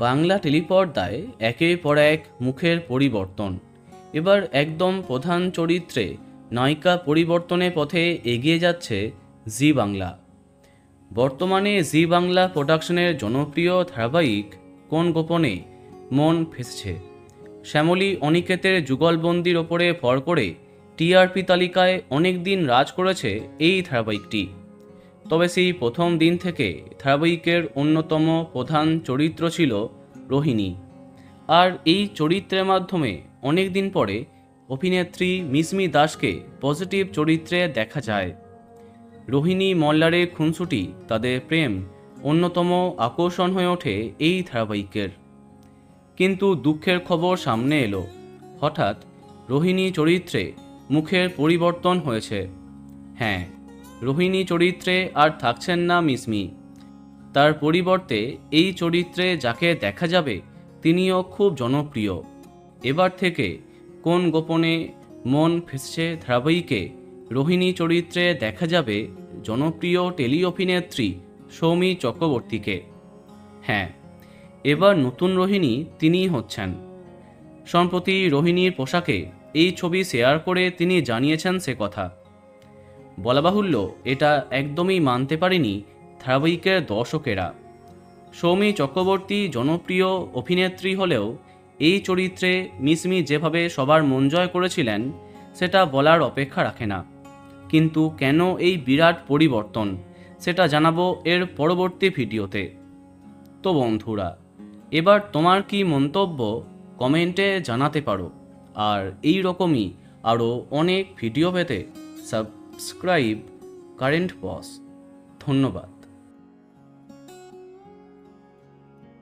বাংলা টেলিপর্দায় একের পর এক মুখের পরিবর্তন। এবার একদম প্রধান চরিত্রে নায়িকা পরিবর্তনের পথে এগিয়ে যাচ্ছে জি বাংলা। বর্তমানে জি বাংলা প্রোডাকশনের জনপ্রিয় ধারাবাহিক কোন গোপনে মন ফেঁসেছে। শ্যামলী অনিকেতের যুগলবন্দির ওপরে ভর করে টিআরপি তালিকায় অনেক দিন রাজ করেছে এই ধারাবাহিকটি। তবে সেই প্রথম দিন থেকে ধারাবাহিকের অন্যতম প্রধান চরিত্র ছিল রোহিণী। আর এই চরিত্রের মাধ্যমে অনেক দিন পরে অভিনেত্রী মিসমি দাসকে পজিটিভ চরিত্রে দেখা যায়। রোহিণী মল্লারের খুনসুটি, তাদের প্রেম অন্যতম আকর্ষণ হয়ে ওঠে এই ধারাবাহিকের। কিন্তু দুঃখের খবর সামনে এলো, হঠাৎ রোহিণী চরিত্রে মুখের পরিবর্তন হয়েছে। হ্যাঁ, রোহিণী চরিত্রে আর থাকছেন না মিসমি। তার পরিবর্তে এই চরিত্রে যাকে দেখা যাবে তিনিও খুব জনপ্রিয়। এবার থেকে কোন গোপনে মন ফেঁসেছে ধারাবাহিকে রোহিণী চরিত্রে দেখা যাবে জনপ্রিয় টেলি অভিনেত্রী সৌমি চক্রবর্তীকে। হ্যাঁ, এবার নতুন রোহিণী তিনিই হচ্ছেন। সম্প্রতি রোহিণীর পোশাকে এই ছবি শেয়ার করে তিনি জানিয়েছেন সে কথা। বলা বাহুল্য, এটা একদমই মানতে পারেনি ধারাবাহিকের দর্শকেরা। সৌমি চক্রবর্তী জনপ্রিয় অভিনেত্রী হলেও এই চরিত্রে মিসমি যেভাবে সবার মন জয় করেছিলেন সেটা বলার অপেক্ষা রাখে না। কিন্তু কেন এই বিরাট পরিবর্তন সেটা জানাবো এর পরবর্তী ভিডিওতে। তো বন্ধুরা, এবার তোমার কি মন্তব্য কমেন্টে জানাতে পারো। আর এই রকমই আরও অনেক ভিডিও পেতে সাবস্ক্রাইব কারেন্ট বস। ধন্যবাদ।